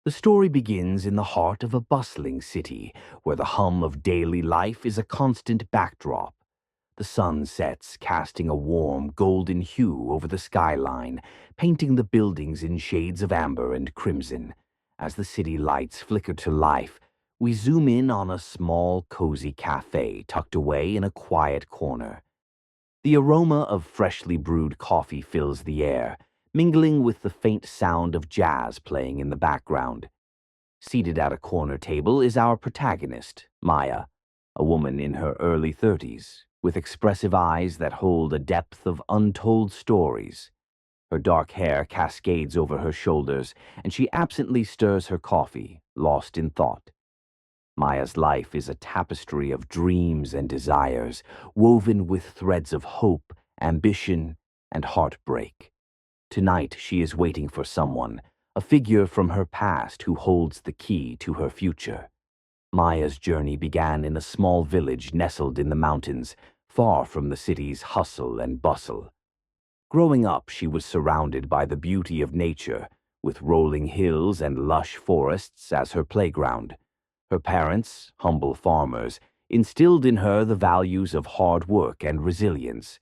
The story begins in the heart of a bustling city, where the hum of daily life is a constant backdrop. The sun sets, casting a warm, golden hue over the skyline, painting the buildings in shades of amber and crimson. As the city lights flicker to life, we zoom in on a small, cozy cafe tucked away in a quiet corner. The aroma of freshly brewed coffee fills the air, mingling with the faint sound of jazz playing in the background. Seated at a corner table is our protagonist, Maya, a woman in her early 30s, with expressive eyes that hold a depth of untold stories. Her dark hair cascades over her shoulders, and she absently stirs her coffee, lost in thought. Maya's life is a tapestry of dreams and desires, woven with threads of hope, ambition, and heartbreak. Tonight she is waiting for someone, a figure from her past who holds the key to her future. Maya's journey began in a small village nestled in the mountains, far from the city's hustle and bustle. Growing up, she was surrounded by the beauty of nature, with rolling hills and lush forests as her playground. Her parents, humble farmers, instilled in her the values of hard work and resilience.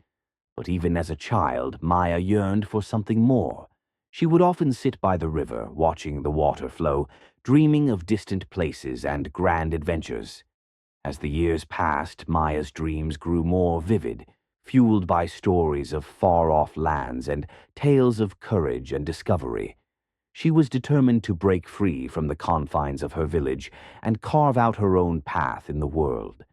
But even as a child, Maya yearned for something more. She would often sit by the river, watching the water flow, dreaming of distant places and grand adventures. As the years passed, Maya's dreams grew more vivid, fueled by stories of far-off lands and tales of courage and discovery. She was determined to break free from the confines of her village and carve out her own path in the world.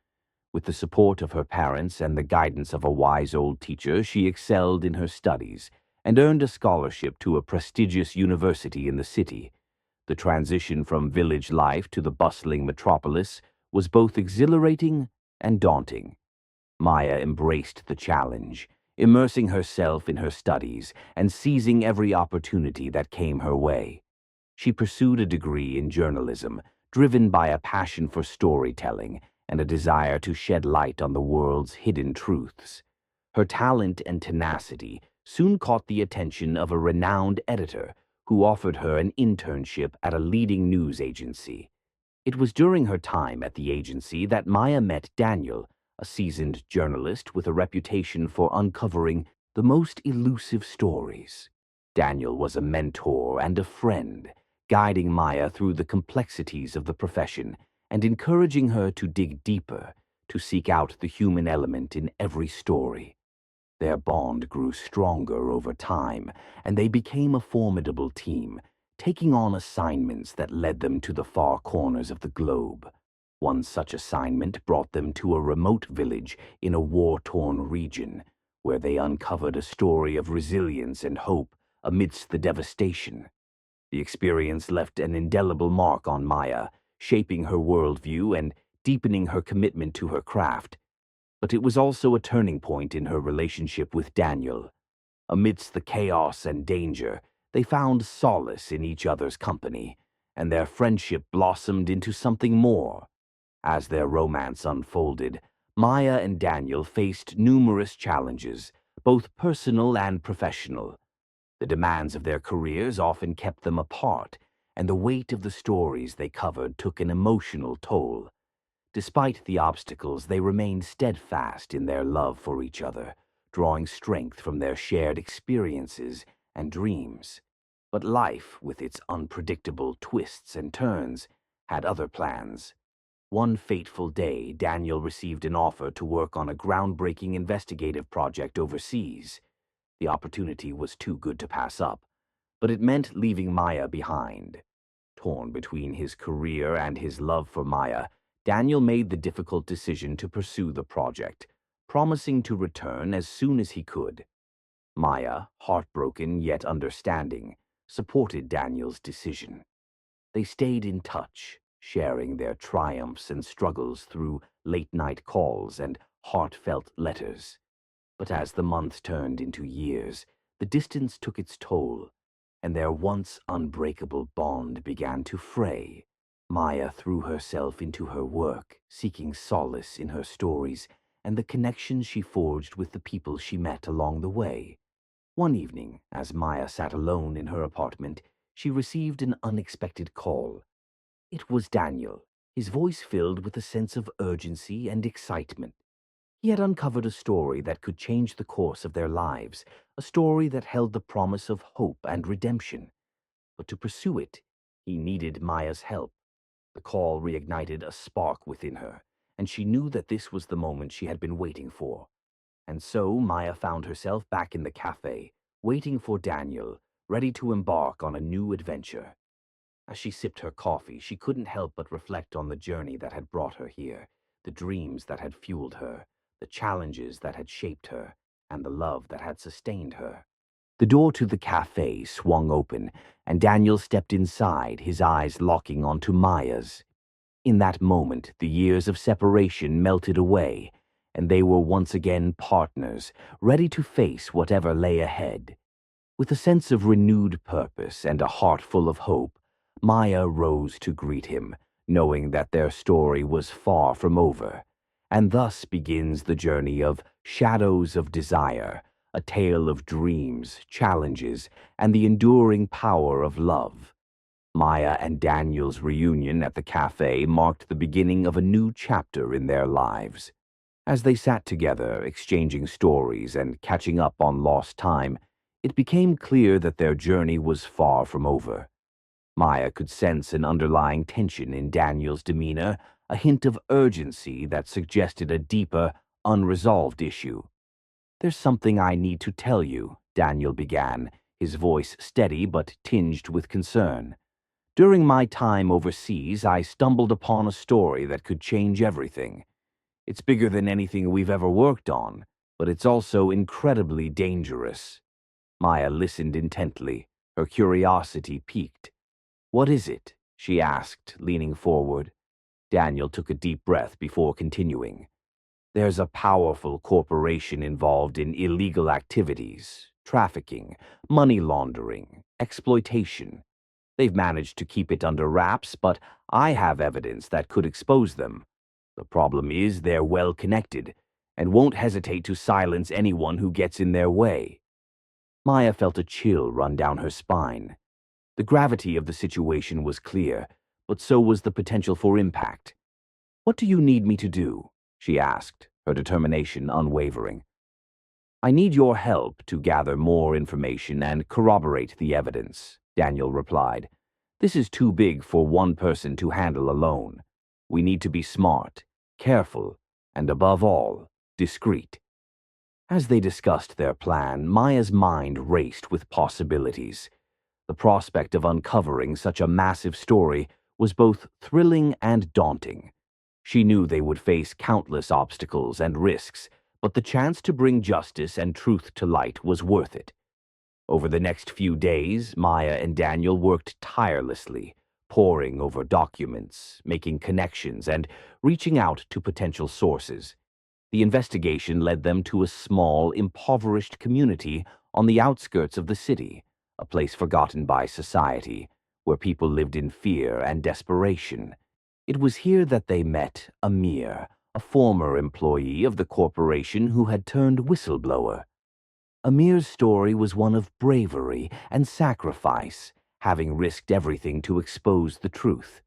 With the support of her parents and the guidance of a wise old teacher, she excelled in her studies and earned a scholarship to a prestigious university in the city. The transition from village life to the bustling metropolis was both exhilarating and daunting. Maya embraced the challenge, immersing herself in her studies and seizing every opportunity that came her way. She pursued a degree in journalism, driven by a passion for storytelling and a desire to shed light on the world's hidden truths. Her talent and tenacity soon caught the attention of a renowned editor who offered her an internship at a leading news agency. It was during her time at the agency that Maya met Daniel, a seasoned journalist with a reputation for uncovering the most elusive stories. Daniel was a mentor and a friend, guiding Maya through the complexities of the profession and encouraging her to dig deeper, to seek out the human element in every story. Their bond grew stronger over time, and they became a formidable team, taking on assignments that led them to the far corners of the globe. One such assignment brought them to a remote village in a war-torn region, where they uncovered a story of resilience and hope amidst the devastation. The experience left an indelible mark on Maya, shaping her worldview and deepening her commitment to her craft. But it was also a turning point in her relationship with Daniel. Amidst the chaos and danger, they found solace in each other's company, and their friendship blossomed into something more. As their romance unfolded, Maya and Daniel faced numerous challenges, both personal and professional. The demands of their careers often kept them apart, and the weight of the stories they covered took an emotional toll. Despite the obstacles, they remained steadfast in their love for each other, drawing strength from their shared experiences and dreams. But life, with its unpredictable twists and turns, had other plans. One fateful day, Daniel received an offer to work on a groundbreaking investigative project overseas. The opportunity was too good to pass up, but it meant leaving Maya behind. Torn between his career and his love for Maya, Daniel made the difficult decision to pursue the project, promising to return as soon as he could. Maya, heartbroken yet understanding, supported Daniel's decision. They stayed in touch, sharing their triumphs and struggles through late-night calls and heartfelt letters. But as the months turned into years, the distance took its toll, and their once unbreakable bond began to fray. Maya threw herself into her work, seeking solace in her stories and the connections she forged with the people she met along the way. One evening, as Maya sat alone in her apartment, she received an unexpected call. It was Daniel, his voice filled with a sense of urgency and excitement. He had uncovered a story that could change the course of their lives, a story that held the promise of hope and redemption. But to pursue it, he needed Maya's help. The call reignited a spark within her, and she knew that this was the moment she had been waiting for. And so Maya found herself back in the cafe, waiting for Daniel, ready to embark on a new adventure. As she sipped her coffee, she couldn't help but reflect on the journey that had brought her here, the dreams that had fueled her, the challenges that had shaped her, and the love that had sustained her. The door to the cafe swung open, and Daniel stepped inside, his eyes locking onto Maya's. In that moment, the years of separation melted away, and they were once again partners, ready to face whatever lay ahead. With a sense of renewed purpose and a heart full of hope, Maya rose to greet him, knowing that their story was far from over. And thus begins the journey of Shadows of Desire, a tale of dreams, challenges, and the enduring power of love. Maya and Daniel's reunion at the cafe marked the beginning of a new chapter in their lives. As they sat together, exchanging stories and catching up on lost time, it became clear that their journey was far from over. Maya could sense an underlying tension in Daniel's demeanor, a hint of urgency that suggested a deeper, unresolved issue. "There's something I need to tell you," Daniel began, his voice steady but tinged with concern. "During my time overseas, I stumbled upon a story that could change everything. It's bigger than anything we've ever worked on, but it's also incredibly dangerous." Maya listened intently, her curiosity piqued. "What is it?" she asked, leaning forward. Daniel took a deep breath before continuing. "There's a powerful corporation involved in illegal activities, trafficking, money laundering, exploitation. They've managed to keep it under wraps, but I have evidence that could expose them. The problem is they're well connected and won't hesitate to silence anyone who gets in their way." Maya felt a chill run down her spine. The gravity of the situation was clear, but so was the potential for impact. "What do you need me to do?" she asked, her determination unwavering. "I need your help to gather more information and corroborate the evidence," Daniel replied. "This is too big for one person to handle alone. We need to be smart, careful, and above all, discreet." As they discussed their plan, Maya's mind raced with possibilities. The prospect of uncovering such a massive story was both thrilling and daunting. She knew they would face countless obstacles and risks, but the chance to bring justice and truth to light was worth it. Over the next few days, Maya and Daniel worked tirelessly, poring over documents, making connections, and reaching out to potential sources. The investigation led them to a small, impoverished community on the outskirts of the city, a place forgotten by society, where people lived in fear and desperation. It was here that they met Amir, a former employee of the corporation who had turned whistleblower. Amir's story was one of bravery and sacrifice, having risked everything to expose the truth.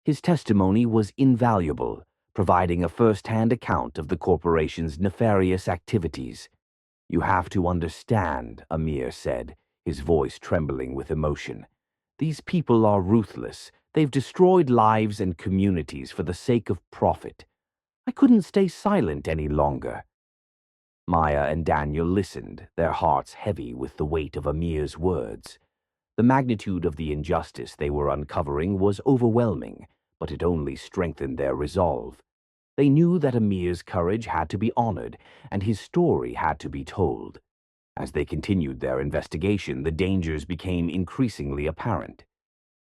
His testimony was invaluable, providing a first-hand account of the corporation's nefarious activities. "You have to understand," Amir said, his voice trembling with emotion. "These people are ruthless. They've destroyed lives and communities for the sake of profit. I couldn't stay silent any longer." Maya and Daniel listened, their hearts heavy with the weight of Amir's words. The magnitude of the injustice they were uncovering was overwhelming, but it only strengthened their resolve. They knew that Amir's courage had to be honored, and his story had to be told. As they continued their investigation, the dangers became increasingly apparent.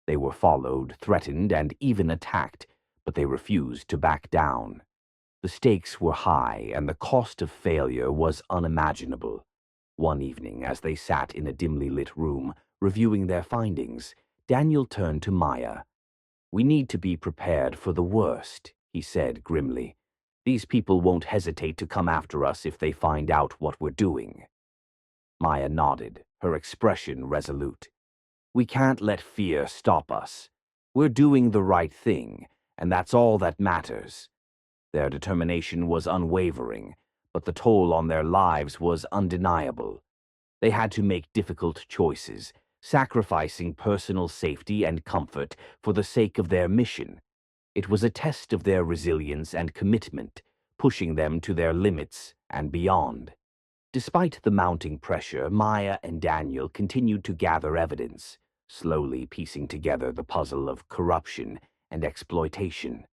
They were followed, threatened, and even attacked, but they refused to back down. The stakes were high, and the cost of failure was unimaginable. One evening, as they sat in a dimly lit room, reviewing their findings, Daniel turned to Maya. "We need to be prepared for the worst," he said grimly. "These people won't hesitate to come after us if they find out what we're doing." Maya nodded, her expression resolute. We can't let fear stop us. We're doing the right thing, and that's all that matters. Their determination was unwavering, but the toll on their lives was undeniable. They had to make difficult choices, sacrificing personal safety and comfort for the sake of their mission. It was a test of their resilience and commitment, pushing them to their limits and beyond. Despite the mounting pressure, Maya and Daniel continued to gather evidence, slowly piecing together the puzzle of corruption and exploitation.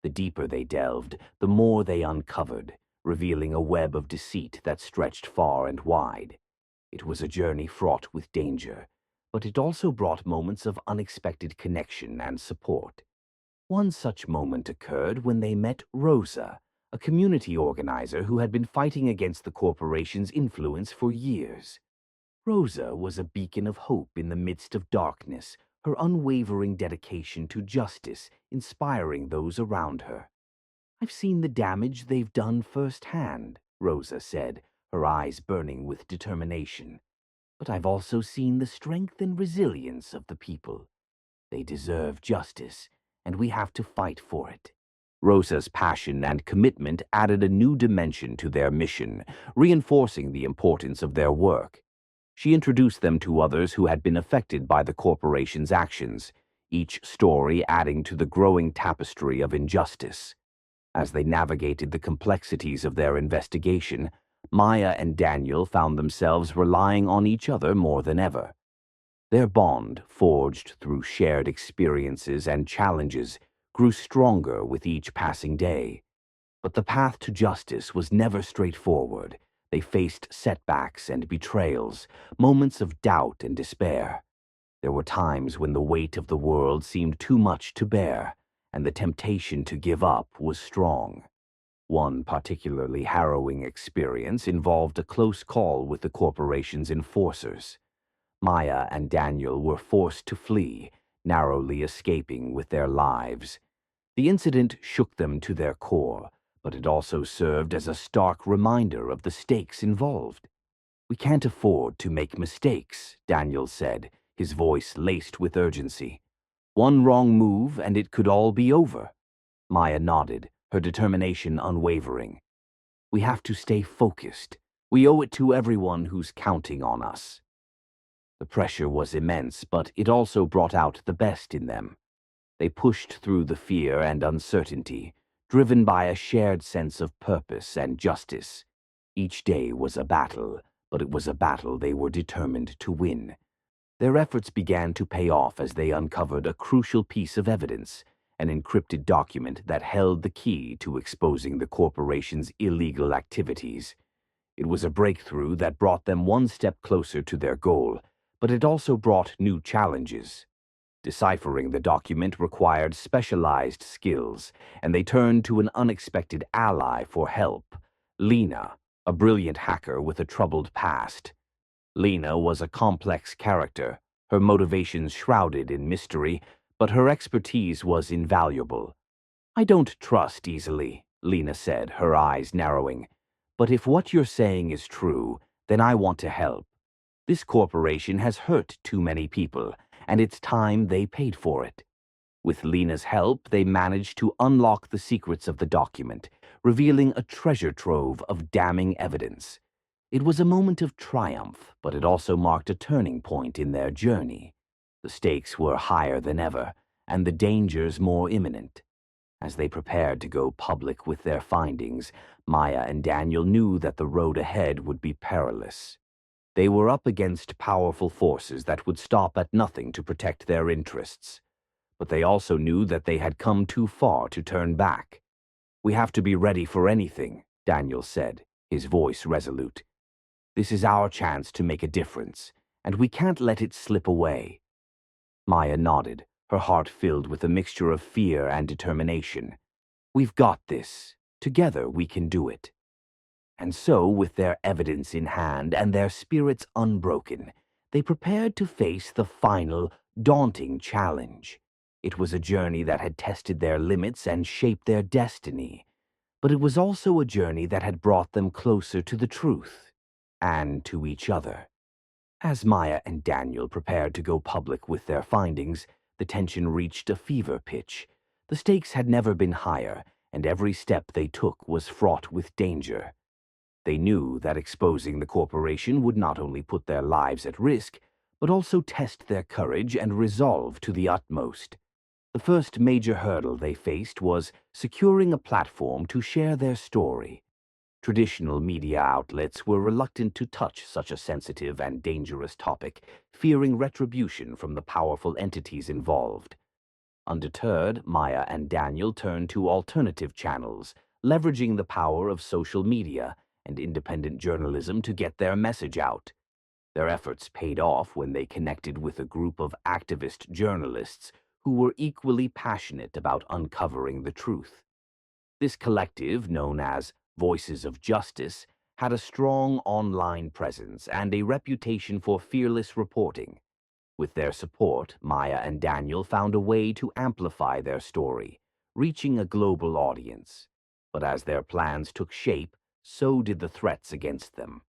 The deeper they delved, the more they uncovered, revealing a web of deceit that stretched far and wide. It was a journey fraught with danger, but it also brought moments of unexpected connection and support. One such moment occurred when they met Rosa, a community organizer who had been fighting against the corporation's influence for years. Rosa was a beacon of hope in the midst of darkness, her unwavering dedication to justice inspiring those around her. "I've seen the damage they've done firsthand," Rosa said, her eyes burning with determination. "But I've also seen the strength and resilience of the people. They deserve justice, and we have to fight for it." Rosa's passion and commitment added a new dimension to their mission, reinforcing the importance of their work. She introduced them to others who had been affected by the corporation's actions, each story adding to the growing tapestry of injustice. As they navigated the complexities of their investigation, Maya and Daniel found themselves relying on each other more than ever. Their bond, forged through shared experiences and challenges, grew stronger with each passing day. But the path to justice was never straightforward. They faced setbacks and betrayals, moments of doubt and despair. There were times when the weight of the world seemed too much to bear, and the temptation to give up was strong. One particularly harrowing experience involved a close call with the corporation's enforcers. Maya and Daniel were forced to flee, narrowly escaping with their lives. The incident shook them to their core, but it also served as a stark reminder of the stakes involved. "We can't afford to make mistakes," Daniel said, his voice laced with urgency. "One wrong move and it could all be over." Maya nodded, her determination unwavering. "We have to stay focused. We owe it to everyone who's counting on us." The pressure was immense, but it also brought out the best in them. They pushed through the fear and uncertainty, driven by a shared sense of purpose and justice. Each day was a battle, but it was a battle they were determined to win. Their efforts began to pay off as they uncovered a crucial piece of evidence, an encrypted document that held the key to exposing the corporation's illegal activities. It was a breakthrough that brought them one step closer to their goal, but it also brought new challenges. Deciphering the document required specialized skills, and they turned to an unexpected ally for help, Lena, a brilliant hacker with a troubled past. Lena was a complex character, her motivations shrouded in mystery, but her expertise was invaluable. "I don't trust easily," Lena said, her eyes narrowing. "But if what you're saying is true, then I want to help. This corporation has hurt too many people, and it's time they paid for it." With Lena's help, they managed to unlock the secrets of the document, revealing a treasure trove of damning evidence. It was a moment of triumph, but it also marked a turning point in their journey. The stakes were higher than ever, and the dangers more imminent. As they prepared to go public with their findings, Maya and Daniel knew that the road ahead would be perilous. They were up against powerful forces that would stop at nothing to protect their interests. But they also knew that they had come too far to turn back. "We have to be ready for anything," Daniel said, his voice resolute. "This is our chance to make a difference, and we can't let it slip away." Maya nodded, her heart filled with a mixture of fear and determination. "We've got this. Together we can do it." And so, with their evidence in hand and their spirits unbroken, they prepared to face the final, daunting challenge. It was a journey that had tested their limits and shaped their destiny, but it was also a journey that had brought them closer to the truth and to each other. As Maya and Daniel prepared to go public with their findings, the tension reached a fever pitch. The stakes had never been higher, and every step they took was fraught with danger. They knew that exposing the corporation would not only put their lives at risk, but also test their courage and resolve to the utmost. The first major hurdle they faced was securing a platform to share their story. Traditional media outlets were reluctant to touch such a sensitive and dangerous topic, fearing retribution from the powerful entities involved. Undeterred, Maya and Daniel turned to alternative channels, leveraging the power of social media and independent journalism to get their message out. Their efforts paid off when they connected with a group of activist journalists who were equally passionate about uncovering the truth. This collective, known as Voices of Justice, had a strong online presence and a reputation for fearless reporting. With their support, Maya and Daniel found a way to amplify their story, reaching a global audience. But as their plans took shape, so did the threats against them.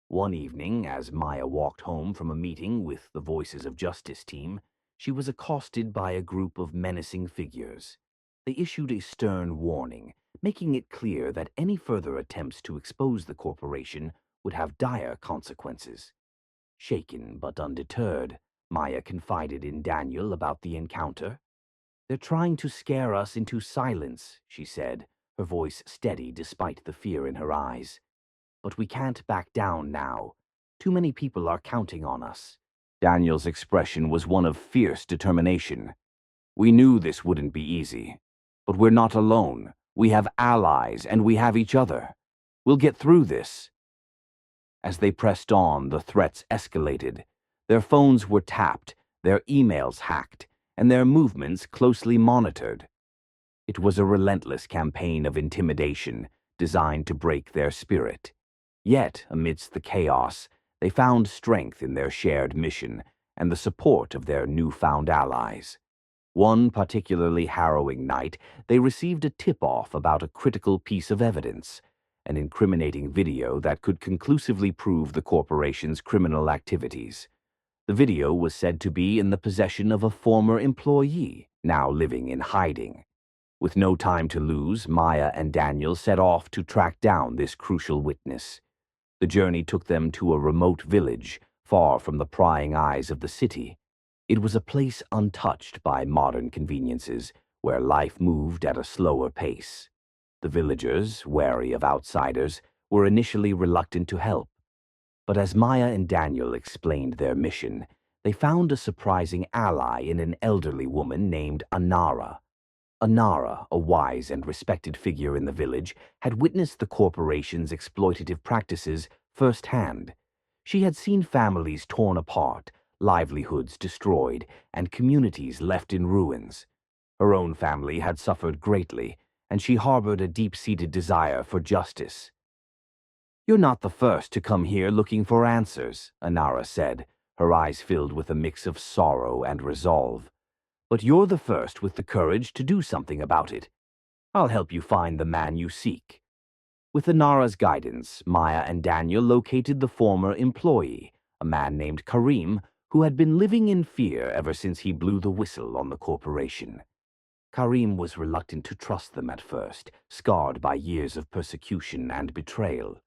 One evening, as Maya walked home from a meeting with the Voices of Justice team, she was accosted by a group of menacing figures. They issued a stern warning, making it clear that any further attempts to expose the corporation would have dire consequences. Shaken but undeterred, Maya confided in Daniel about the encounter. "They're trying to scare us into silence," she said, her voice steady despite the fear in her eyes. "But we can't back down now. Too many people are counting on us." Daniel's expression was one of fierce determination. "We knew this wouldn't be easy. But we're not alone. We have allies, and we have each other. We'll get through this." As they pressed on, the threats escalated. Their phones were tapped, their emails hacked, and their movements closely monitored. It was a relentless campaign of intimidation designed to break their spirit. Yet, amidst the chaos, they found strength in their shared mission and the support of their newfound allies. One particularly harrowing night, they received a tip-off about a critical piece of evidence, an incriminating video that could conclusively prove the corporation's criminal activities. The video was said to be in the possession of a former employee, now living in hiding. With no time to lose, Maya and Daniel set off to track down this crucial witness. The journey took them to a remote village, far from the prying eyes of the city. It was a place untouched by modern conveniences, where life moved at a slower pace. The villagers, wary of outsiders, were initially reluctant to help. But as Maya and Daniel explained their mission, they found a surprising ally in an elderly woman named Anara. Anara, a wise and respected figure in the village, had witnessed the corporation's exploitative practices firsthand. She had seen families torn apart, livelihoods destroyed, and communities left in ruins. Her own family had suffered greatly, and she harbored a deep-seated desire for justice. "You're not the first to come here looking for answers," Anara said, her eyes filled with a mix of sorrow and resolve. "But you're the first with the courage to do something about it. I'll help you find the man you seek." With Anara's guidance, Maya and Daniel located the former employee, a man named Karim, who had been living in fear ever since he blew the whistle on the corporation. Karim was reluctant to trust them at first, scarred by years of persecution and betrayal.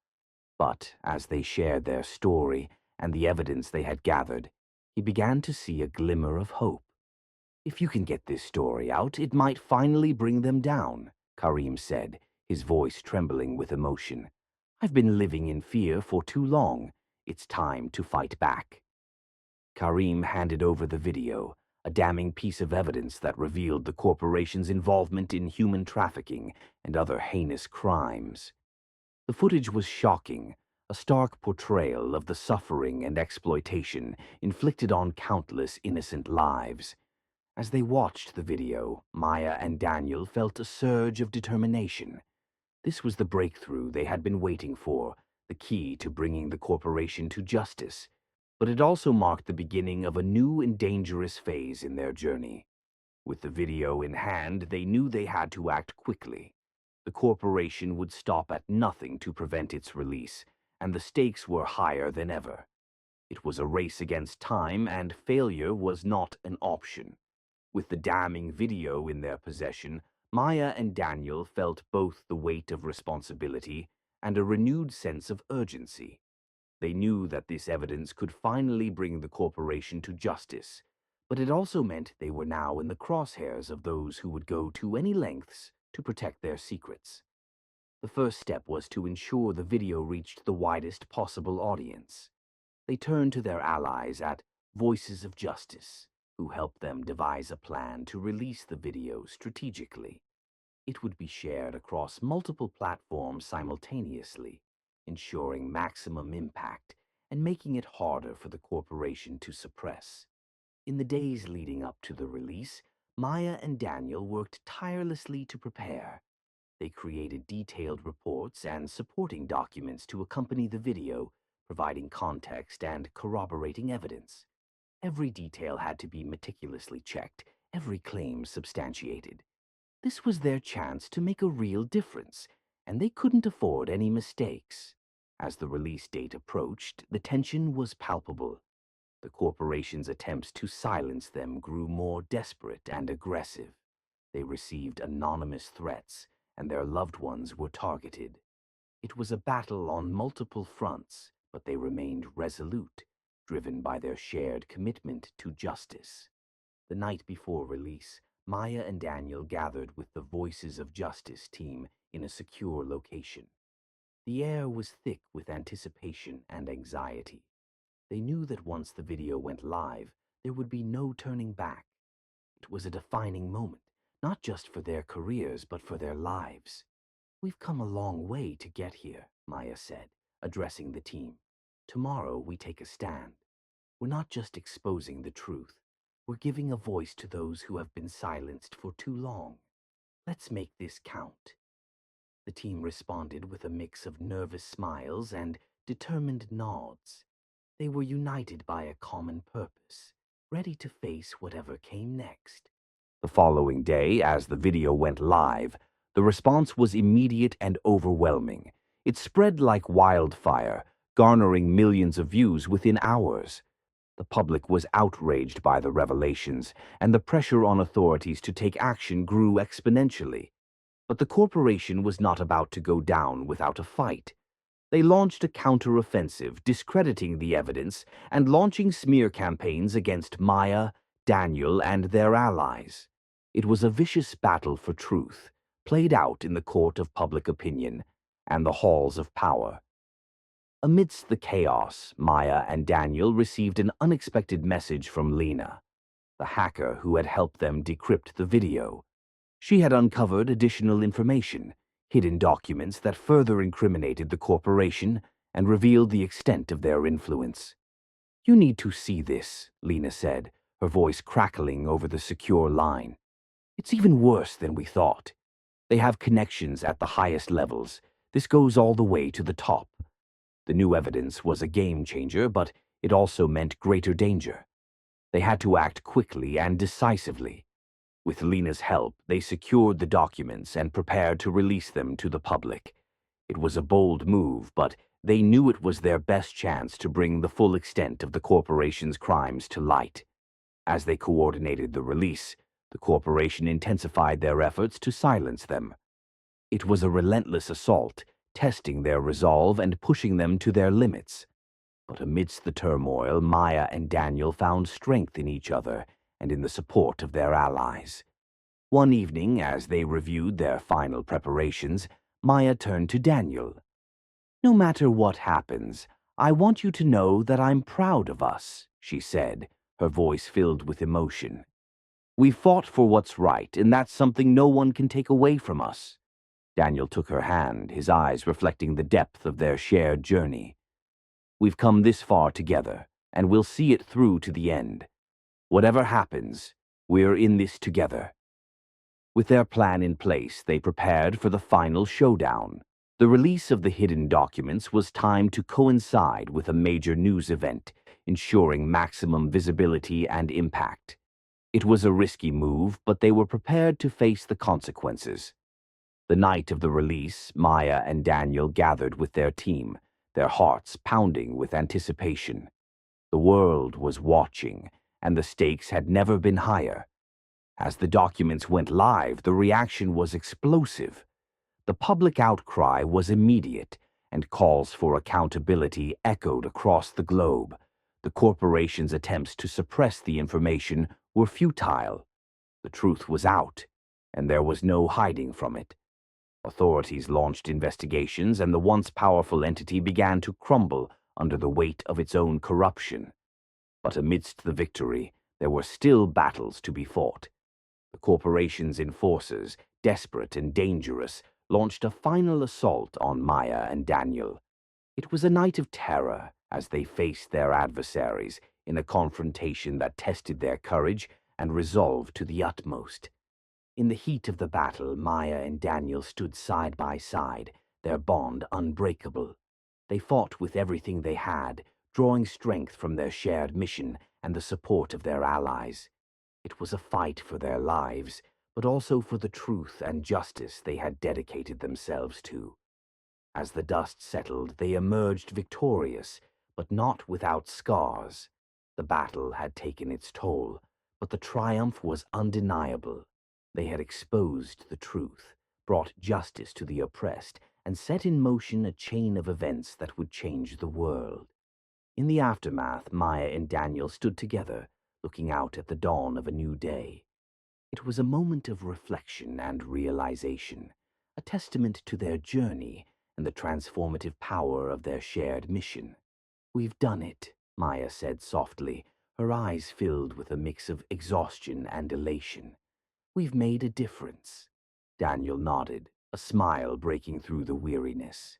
But as they shared their story and the evidence they had gathered, he began to see a glimmer of hope. "If you can get this story out, it might finally bring them down," Karim said, his voice trembling with emotion. "I've been living in fear for too long. It's time to fight back." Karim handed over the video, a damning piece of evidence that revealed the corporation's involvement in human trafficking and other heinous crimes. The footage was shocking, a stark portrayal of the suffering and exploitation inflicted on countless innocent lives. As they watched the video, Maya and Daniel felt a surge of determination. This was the breakthrough they had been waiting for, the key to bringing the corporation to justice. But it also marked the beginning of a new and dangerous phase in their journey. With the video in hand, they knew they had to act quickly. The corporation would stop at nothing to prevent its release, and the stakes were higher than ever. It was a race against time, and failure was not an option. With the damning video in their possession, Maya and Daniel felt both the weight of responsibility and a renewed sense of urgency. They knew that this evidence could finally bring the corporation to justice, but it also meant they were now in the crosshairs of those who would go to any lengths to protect their secrets. The first step was to ensure the video reached the widest possible audience. They turned to their allies at Voices of Justice, who helped them devise a plan to release the video strategically. It would be shared across multiple platforms simultaneously, ensuring maximum impact and making it harder for the corporation to suppress. In the days leading up to the release, Maya and Daniel worked tirelessly to prepare. They created detailed reports and supporting documents to accompany the video, providing context and corroborating evidence. Every detail had to be meticulously checked, every claim substantiated. This was their chance to make a real difference, and they couldn't afford any mistakes. As the release date approached, the tension was palpable. The corporation's attempts to silence them grew more desperate and aggressive. They received anonymous threats, and their loved ones were targeted. It was a battle on multiple fronts, but they remained resolute, driven by their shared commitment to justice. The night before release, Maya and Daniel gathered with the Voices of Justice team in a secure location. The air was thick with anticipation and anxiety. They knew that once the video went live, there would be no turning back. It was a defining moment, not just for their careers, but for their lives. "We've come a long way to get here," Maya said, addressing the team. "Tomorrow we take a stand. We're not just exposing the truth. We're giving a voice to those who have been silenced for too long. Let's make this count." The team responded with a mix of nervous smiles and determined nods. They were united by a common purpose, ready to face whatever came next. The following day, as the video went live, the response was immediate and overwhelming. It spread like wildfire, garnering millions of views within hours. The public was outraged by the revelations, and the pressure on authorities to take action grew exponentially. But the corporation was not about to go down without a fight. They launched a counter-offensive, discrediting the evidence and launching smear campaigns against Maya, Daniel, and their allies. It was a vicious battle for truth, played out in the court of public opinion and the halls of power. Amidst the chaos, Maya and Daniel received an unexpected message from Lena, the hacker who had helped them decrypt the video. She had uncovered additional information, hidden documents that further incriminated the corporation and revealed the extent of their influence. "You need to see this," Lena said, her voice crackling over the secure line. "It's even worse than we thought. They have connections at the highest levels. This goes all the way to the top." The new evidence was a game changer, but it also meant greater danger. They had to act quickly and decisively. With Lena's help, they secured the documents and prepared to release them to the public. It was a bold move, but they knew it was their best chance to bring the full extent of the corporation's crimes to light. As they coordinated the release, the corporation intensified their efforts to silence them. It was a relentless assault, testing their resolve and pushing them to their limits. But amidst the turmoil, Maya and Daniel found strength in each other and in the support of their allies. One evening, as they reviewed their final preparations, Maya turned to Daniel. "No matter what happens, I want you to know that I'm proud of us," she said, her voice filled with emotion. "We fought for what's right, and that's something no one can take away from us." Daniel took her hand, his eyes reflecting the depth of their shared journey. "We've come this far together, and we'll see it through to the end. Whatever happens, we're in this together." With their plan in place, they prepared for the final showdown. The release of the hidden documents was timed to coincide with a major news event, ensuring maximum visibility and impact. It was a risky move, but they were prepared to face the consequences. The night of the release, Maya and Daniel gathered with their team, their hearts pounding with anticipation. The world was watching, and the stakes had never been higher. As the documents went live, the reaction was explosive. The public outcry was immediate, and calls for accountability echoed across the globe. The corporation's attempts to suppress the information were futile. The truth was out, and there was no hiding from it. Authorities launched investigations, and the once powerful entity began to crumble under the weight of its own corruption. But amidst the victory, there were still battles to be fought. The corporation's enforcers, desperate and dangerous, launched a final assault on Maya and Daniel. It was a night of terror as they faced their adversaries in a confrontation that tested their courage and resolve to the utmost. In the heat of the battle, Maya and Daniel stood side by side, their bond unbreakable. They fought with everything they had, drawing strength from their shared mission and the support of their allies. It was a fight for their lives, but also for the truth and justice they had dedicated themselves to. As the dust settled, they emerged victorious, but not without scars. The battle had taken its toll, but the triumph was undeniable. They had exposed the truth, brought justice to the oppressed, and set in motion a chain of events that would change the world. In the aftermath, Maya and Daniel stood together, looking out at the dawn of a new day. It was a moment of reflection and realization, a testament to their journey and the transformative power of their shared mission. "We've done it," Maya said softly, her eyes filled with a mix of exhaustion and elation. "We've made a difference." Daniel nodded, a smile breaking through the weariness.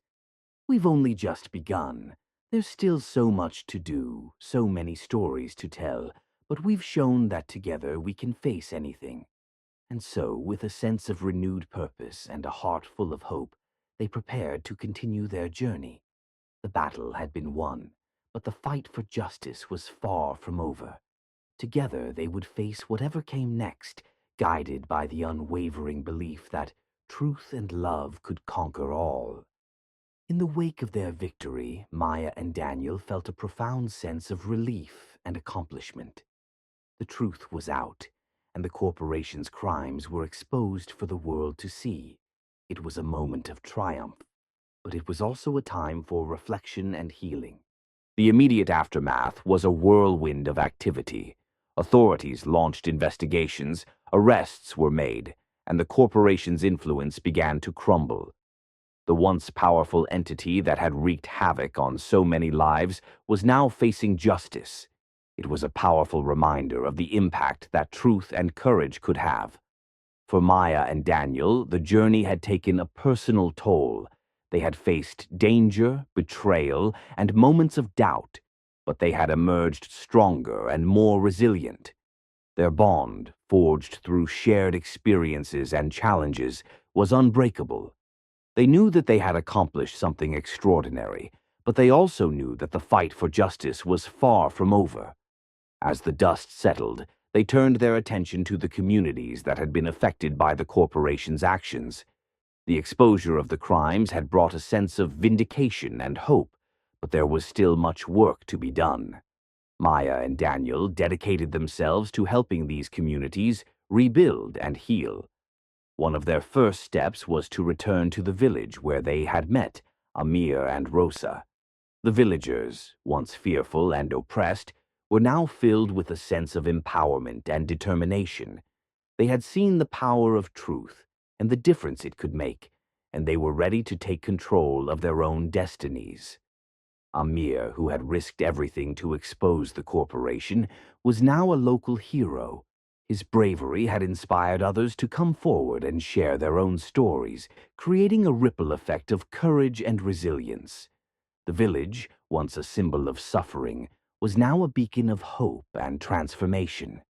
"We've only just begun. There's still so much to do, so many stories to tell, but we've shown that together we can face anything." And so, with a sense of renewed purpose and a heart full of hope, they prepared to continue their journey. The battle had been won, but the fight for justice was far from over. Together they would face whatever came next, guided by the unwavering belief that truth and love could conquer all. In the wake of their victory, Maya and Daniel felt a profound sense of relief and accomplishment. The truth was out, and the corporation's crimes were exposed for the world to see. It was a moment of triumph, but it was also a time for reflection and healing. The immediate aftermath was a whirlwind of activity. Authorities launched investigations, arrests were made, and the corporation's influence began to crumble. The once powerful entity that had wreaked havoc on so many lives was now facing justice. It was a powerful reminder of the impact that truth and courage could have. For Maya and Daniel, the journey had taken a personal toll. They had faced danger, betrayal, and moments of doubt, but they had emerged stronger and more resilient. Their bond, forged through shared experiences and challenges, was unbreakable. They knew that they had accomplished something extraordinary, but they also knew that the fight for justice was far from over. As the dust settled, they turned their attention to the communities that had been affected by the corporation's actions. The exposure of the crimes had brought a sense of vindication and hope, but there was still much work to be done. Maya and Daniel dedicated themselves to helping these communities rebuild and heal. One of their first steps was to return to the village where they had met Amir and Rosa. The villagers, once fearful and oppressed, were now filled with a sense of empowerment and determination. They had seen the power of truth and the difference it could make, and they were ready to take control of their own destinies. Amir, who had risked everything to expose the corporation, was now a local hero. His bravery had inspired others to come forward and share their own stories, creating a ripple effect of courage and resilience. The village, once a symbol of suffering, was now a beacon of hope and transformation.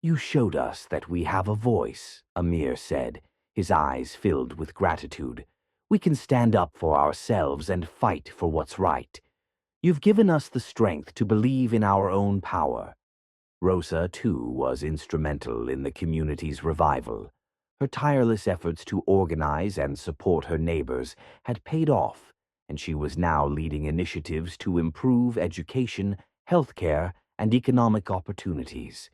"You showed us that we have a voice," Amir said, his eyes filled with gratitude. "We can stand up for ourselves and fight for what's right. You've given us the strength to believe in our own power." Rosa, too, was instrumental in the community's revival. Her tireless efforts to organize and support her neighbors had paid off, and she was now leading initiatives to improve education, healthcare, and economic opportunities.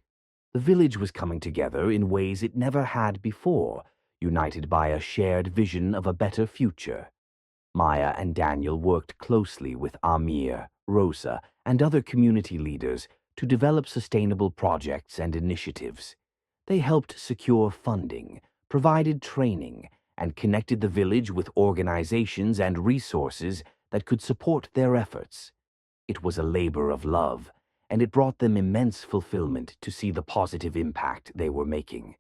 The village was coming together in ways it never had before, united by a shared vision of a better future. Maya and Daniel worked closely with Amir, Rosa, and other community leaders to develop sustainable projects and initiatives. They helped secure funding, provided training, and connected the village with organizations and resources that could support their efforts. It was a labor of love, and it brought them immense fulfillment to see the positive impact they were making.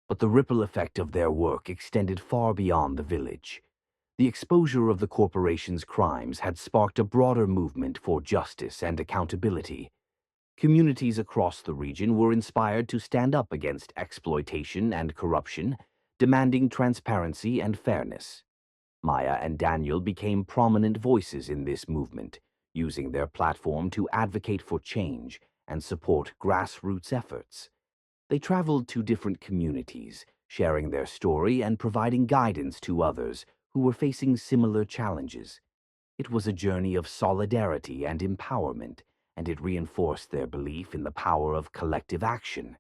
But the ripple effect of their work extended far beyond the village. The exposure of the corporation's crimes had sparked a broader movement for justice and accountability. Communities across the region were inspired to stand up against exploitation and corruption, demanding transparency and fairness. Maya and Daniel became prominent voices in this movement, using their platform to advocate for change and support grassroots efforts. They traveled to different communities, sharing their story and providing guidance to others who were facing similar challenges. It was a journey of solidarity and empowerment, and it reinforced their belief in the power of collective action.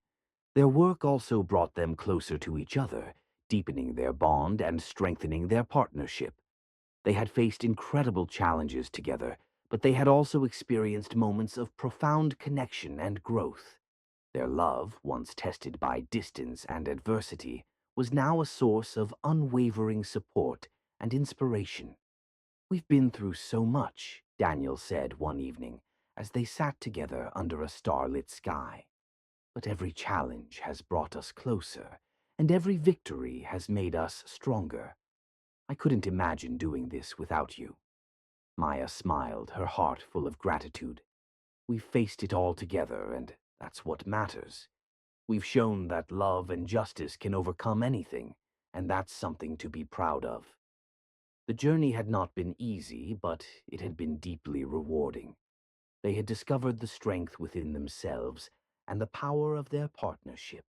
Their work also brought them closer to each other, deepening their bond and strengthening their partnership. They had faced incredible challenges together, but they had also experienced moments of profound connection and growth. Their love, once tested by distance and adversity, was now a source of unwavering support and inspiration. "We've been through so much," Daniel said one evening, as they sat together under a starlit sky. "But every challenge has brought us closer, and every victory has made us stronger. I couldn't imagine doing this without you." Maya smiled, her heart full of gratitude. "We've faced it all together, and that's what matters. We've shown that love and justice can overcome anything, and that's something to be proud of." The journey had not been easy, but it had been deeply rewarding. They had discovered the strength within themselves and the power of their partnership.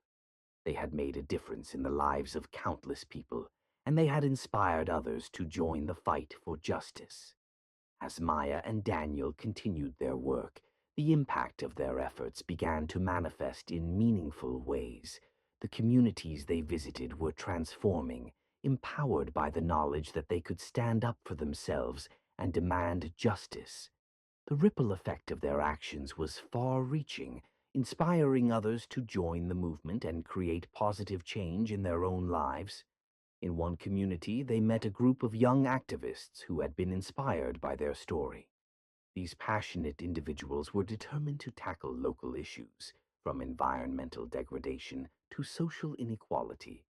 They had made a difference in the lives of countless people, and they had inspired others to join the fight for justice. As Maya and Daniel continued their work, the impact of their efforts began to manifest in meaningful ways. The communities they visited were transforming, empowered by the knowledge that they could stand up for themselves and demand justice. The ripple effect of their actions was far-reaching, inspiring others to join the movement and create positive change in their own lives. In one community, they met a group of young activists who had been inspired by their story. These passionate individuals were determined to tackle local issues, from environmental degradation to social inequality.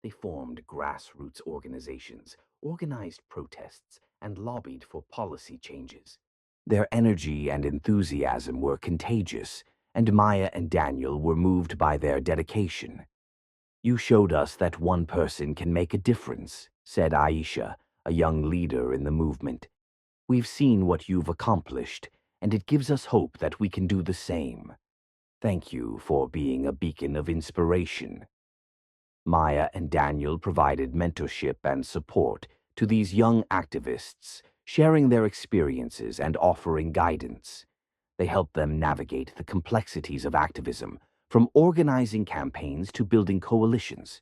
They formed grassroots organizations, organized protests, and lobbied for policy changes. Their energy and enthusiasm were contagious, and Maya and Daniel were moved by their dedication. "You showed us that one person can make a difference," said Aisha, a young leader in the movement. "We've seen what you've accomplished, and it gives us hope that we can do the same. Thank you for being a beacon of inspiration." Maya and Daniel provided mentorship and support to these young activists, sharing their experiences and offering guidance. They helped them navigate the complexities of activism, from organizing campaigns to building coalitions.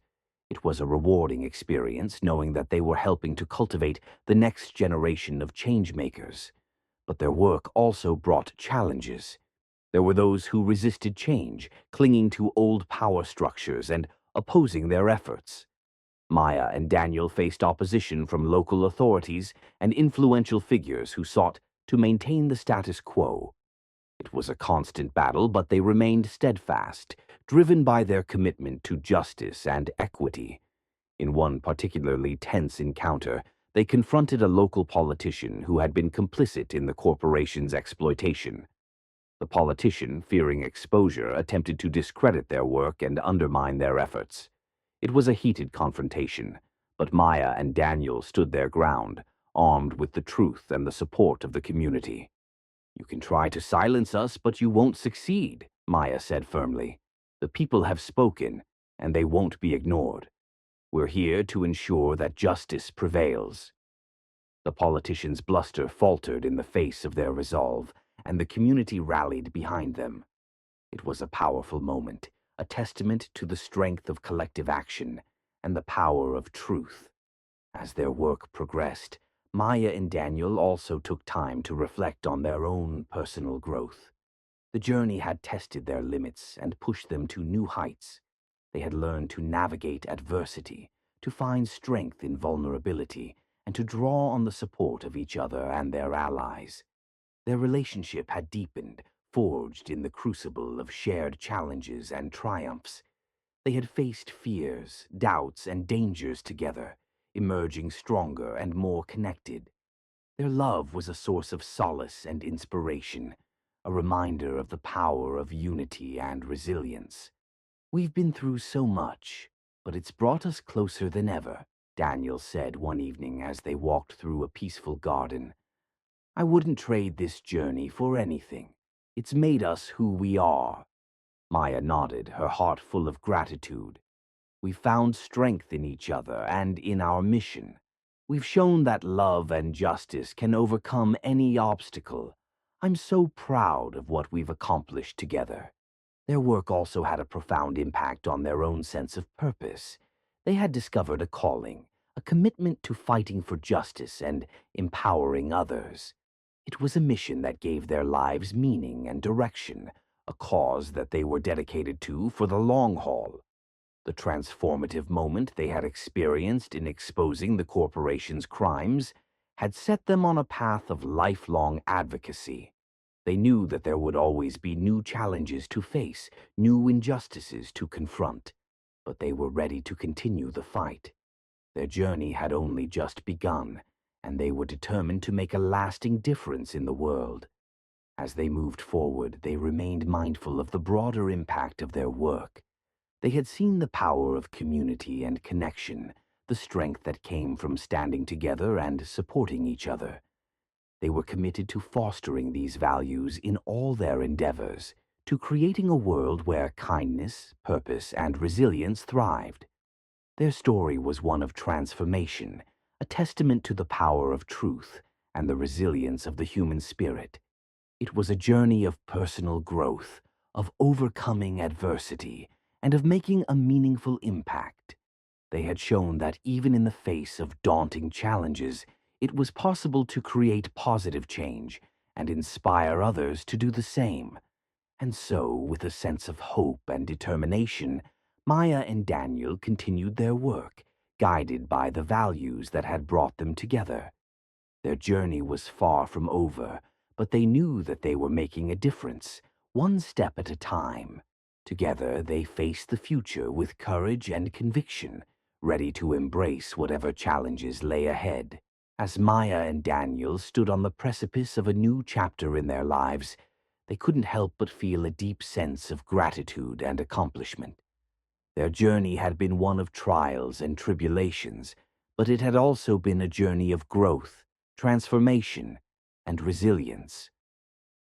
It was a rewarding experience knowing that they were helping to cultivate the next generation of changemakers. But their work also brought challenges. There were those who resisted change, clinging to old power structures and opposing their efforts. Maya and Daniel faced opposition from local authorities and influential figures who sought to maintain the status quo. It was a constant battle, but they remained steadfast, driven by their commitment to justice and equity. In one particularly tense encounter, they confronted a local politician who had been complicit in the corporation's exploitation. The politician, fearing exposure, attempted to discredit their work and undermine their efforts. It was a heated confrontation, but Maya and Daniel stood their ground, armed with the truth and the support of the community. "You can try to silence us, but you won't succeed," Maya said firmly. "The people have spoken, and they won't be ignored. We're here to ensure that justice prevails." The politician's bluster faltered in the face of their resolve, and the community rallied behind them. It was a powerful moment, a testament to the strength of collective action and the power of truth. As their work progressed, Maya and Daniel also took time to reflect on their own personal growth. The journey had tested their limits and pushed them to new heights. They had learned to navigate adversity, to find strength in vulnerability, and to draw on the support of each other and their allies. Their relationship had deepened, forged in the crucible of shared challenges and triumphs. They had faced fears, doubts, and dangers together, emerging stronger and more connected. Their love was a source of solace and inspiration, a reminder of the power of unity and resilience. "We've been through so much, but it's brought us closer than ever," Daniel said one evening as they walked through a peaceful garden. "I wouldn't trade this journey for anything. It's made us who we are." Maya nodded, her heart full of gratitude. "We've found strength in each other and in our mission. We've shown that love and justice can overcome any obstacle. I'm so proud of what we've accomplished together." Their work also had a profound impact on their own sense of purpose. They had discovered a calling, a commitment to fighting for justice and empowering others. It was a mission that gave their lives meaning and direction, a cause that they were dedicated to for the long haul. The transformative moment they had experienced in exposing the corporation's crimes had set them on a path of lifelong advocacy. They knew that there would always be new challenges to face, new injustices to confront, but they were ready to continue the fight. Their journey had only just begun, and they were determined to make a lasting difference in the world. As they moved forward, they remained mindful of the broader impact of their work. They had seen the power of community and connection, the strength that came from standing together and supporting each other. They were committed to fostering these values in all their endeavors, to creating a world where kindness, purpose, and resilience thrived. Their story was one of transformation, a testament to the power of truth and the resilience of the human spirit. It was a journey of personal growth, of overcoming adversity, and of making a meaningful impact. They had shown that even in the face of daunting challenges, it was possible to create positive change and inspire others to do the same. And so, with a sense of hope and determination, Maya and Daniel continued their work, guided by the values that had brought them together. Their journey was far from over, but they knew that they were making a difference, one step at a time. Together, they faced the future with courage and conviction, ready to embrace whatever challenges lay ahead. As Maya and Daniel stood on the precipice of a new chapter in their lives, they couldn't help but feel a deep sense of gratitude and accomplishment. Their journey had been one of trials and tribulations, but it had also been a journey of growth, transformation, and resilience.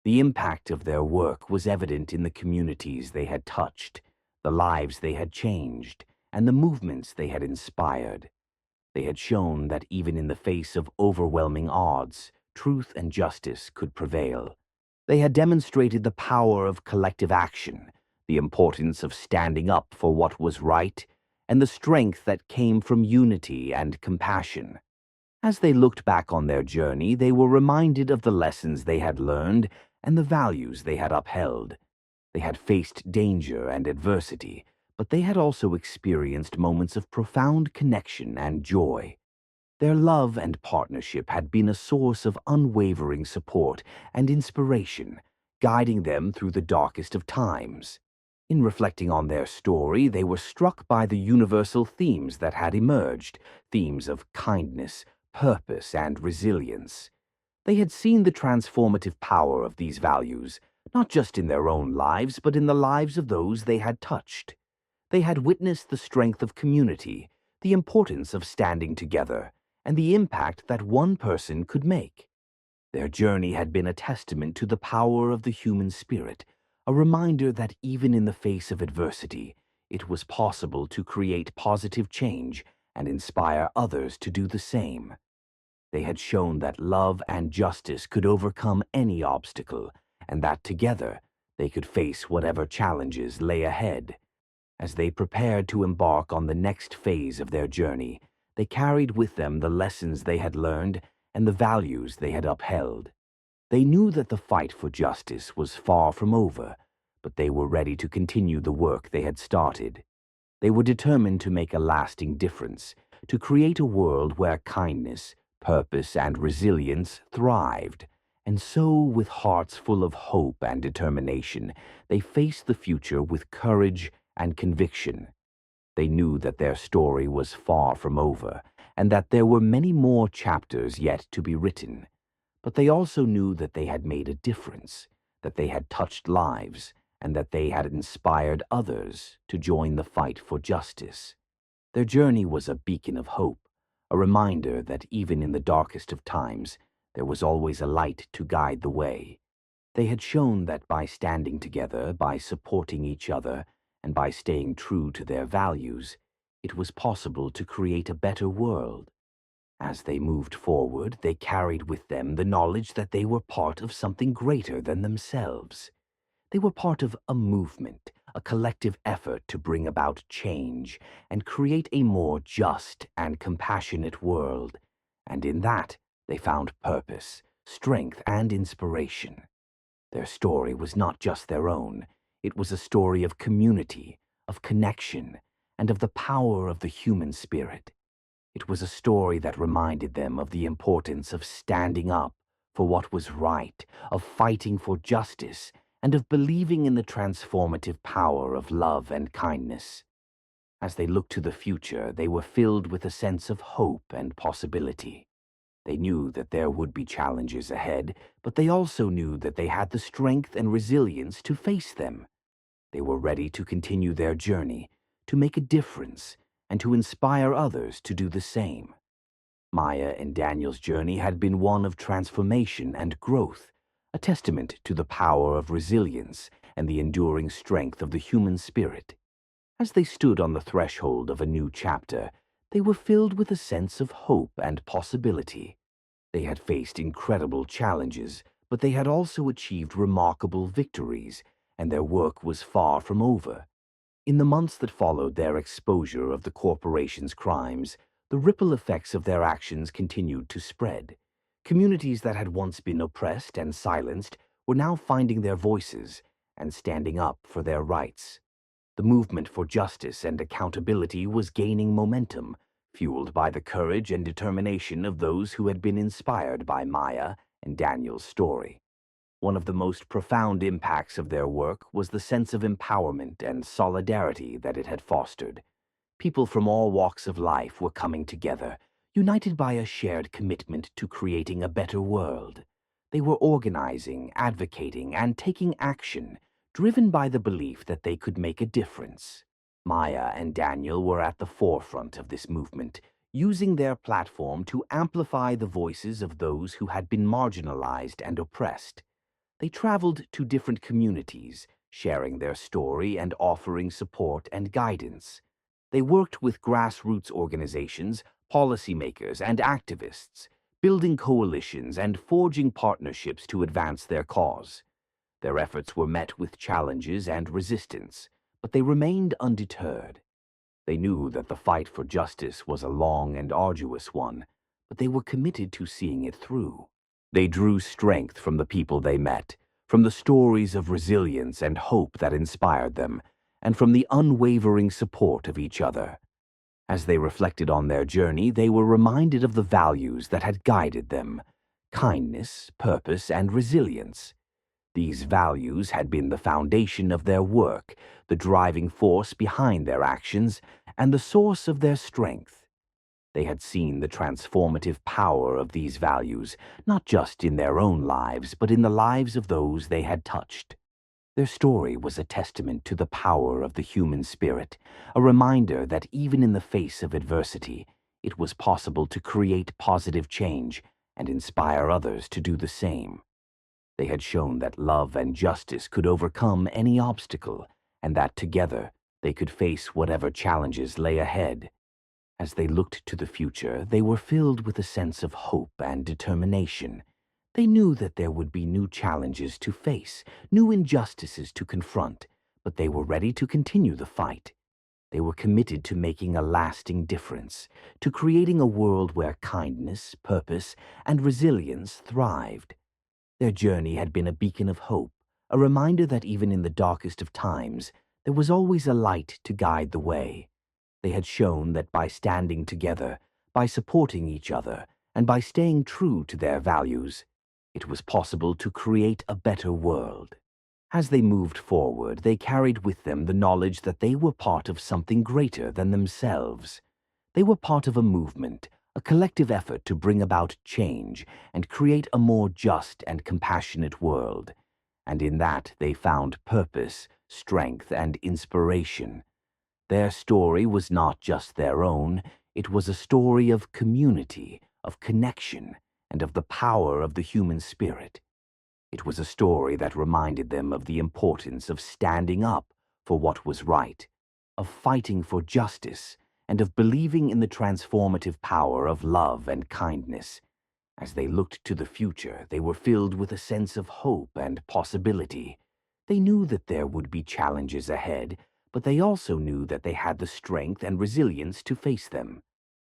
The impact of their work was evident in the communities they had touched, the lives they had changed, and the movements they had inspired. They had shown that even in the face of overwhelming odds, truth and justice could prevail. They had demonstrated the power of collective action, the importance of standing up for what was right, and the strength that came from unity and compassion. As they looked back on their journey, they were reminded of the lessons they had learned and the values they had upheld. They had faced danger and adversity, but they had also experienced moments of profound connection and joy. Their love and partnership had been a source of unwavering support and inspiration, guiding them through the darkest of times. In reflecting on their story, they were struck by the universal themes that had emerged, themes of kindness, purpose, and resilience. They had seen the transformative power of these values, not just in their own lives, but in the lives of those they had touched. They had witnessed the strength of community, the importance of standing together, and the impact that one person could make. Their journey had been a testament to the power of the human spirit, a reminder that even in the face of adversity, it was possible to create positive change and inspire others to do the same. They had shown that love and justice could overcome any obstacle, and that together they could face whatever challenges lay ahead. As they prepared to embark on the next phase of their journey, they carried with them the lessons they had learned and the values they had upheld. They knew that the fight for justice was far from over, but they were ready to continue the work they had started. They were determined to make a lasting difference, to create a world where kindness, purpose, and resilience thrived. And so, with hearts full of hope and determination, they faced the future with courage and conviction. They knew that their story was far from over, and that there were many more chapters yet to be written. But they also knew that they had made a difference, that they had touched lives, and that they had inspired others to join the fight for justice. Their journey was a beacon of hope, a reminder that even in the darkest of times, there was always a light to guide the way. They had shown that by standing together, by supporting each other, and by staying true to their values, it was possible to create a better world. As they moved forward, they carried with them the knowledge that they were part of something greater than themselves. They were part of a movement, a collective effort to bring about change and create a more just and compassionate world. And in that, they found purpose, strength, and inspiration. Their story was not just their own. It was a story of community, of connection, and of the power of the human spirit. It was a story that reminded them of the importance of standing up for what was right, of fighting for justice, and of believing in the transformative power of love and kindness. As they looked to the future, they were filled with a sense of hope and possibility. They knew that there would be challenges ahead, but they also knew that they had the strength and resilience to face them. They were ready to continue their journey, to make a difference, and to inspire others to do the same. Maya and Daniel's journey had been one of transformation and growth, a testament to the power of resilience and the enduring strength of the human spirit. As they stood on the threshold of a new chapter, they were filled with a sense of hope and possibility. They had faced incredible challenges, but they had also achieved remarkable victories, and their work was far from over. In the months that followed their exposure of the corporation's crimes, the ripple effects of their actions continued to spread. Communities that had once been oppressed and silenced were now finding their voices and standing up for their rights. The movement for justice and accountability was gaining momentum, fueled by the courage and determination of those who had been inspired by Maya and Daniel's story. One of the most profound impacts of their work was the sense of empowerment and solidarity that it had fostered. People from all walks of life were coming together, united by a shared commitment to creating a better world. They were organizing, advocating, and taking action, driven by the belief that they could make a difference. Maya and Daniel were at the forefront of this movement, using their platform to amplify the voices of those who had been marginalized and oppressed. They traveled to different communities, sharing their story and offering support and guidance. They worked with grassroots organizations, policymakers, and activists, building coalitions and forging partnerships to advance their cause. Their efforts were met with challenges and resistance, but they remained undeterred. They knew that the fight for justice was a long and arduous one, but they were committed to seeing it through. They drew strength from the people they met, from the stories of resilience and hope that inspired them, and from the unwavering support of each other. As they reflected on their journey, they were reminded of the values that had guided them: kindness, purpose, and resilience. These values had been the foundation of their work, the driving force behind their actions, and the source of their strength. They had seen the transformative power of these values, not just in their own lives, but in the lives of those they had touched. Their story was a testament to the power of the human spirit, a reminder that even in the face of adversity, it was possible to create positive change and inspire others to do the same. They had shown that love and justice could overcome any obstacle, and that together they could face whatever challenges lay ahead. As they looked to the future, they were filled with a sense of hope and determination. They knew that there would be new challenges to face, new injustices to confront, but they were ready to continue the fight. They were committed to making a lasting difference, to creating a world where kindness, purpose, and resilience thrived. Their journey had been a beacon of hope, a reminder that even in the darkest of times, there was always a light to guide the way. They had shown that by standing together, by supporting each other, and by staying true to their values, it was possible to create a better world. As they moved forward, they carried with them the knowledge that they were part of something greater than themselves. They were part of a movement, a collective effort to bring about change and create a more just and compassionate world. And in that they found purpose, strength, and inspiration. Their story was not just their own, it was a story of community, of connection, and of the power of the human spirit. It was a story that reminded them of the importance of standing up for what was right, of fighting for justice, and of believing in the transformative power of love and kindness. As they looked to the future, they were filled with a sense of hope and possibility. They knew that there would be challenges ahead, but they also knew that they had the strength and resilience to face them.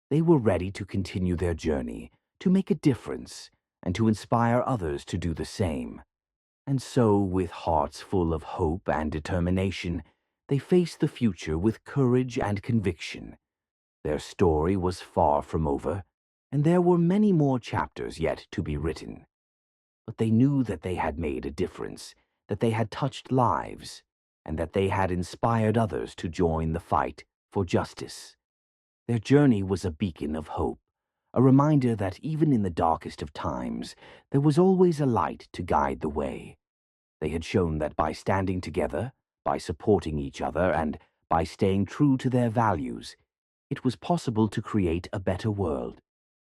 They were ready to continue their journey, to make a difference, and to inspire others to do the same. And so, with hearts full of hope and determination, they faced the future with courage and conviction. Their story was far from over, and there were many more chapters yet to be written. But they knew that they had made a difference, that they had touched lives, and that they had inspired others to join the fight for justice. Their journey was a beacon of hope, a reminder that even in the darkest of times, there was always a light to guide the way. They had shown that by standing together, by supporting each other, and by staying true to their values, it was possible to create a better world.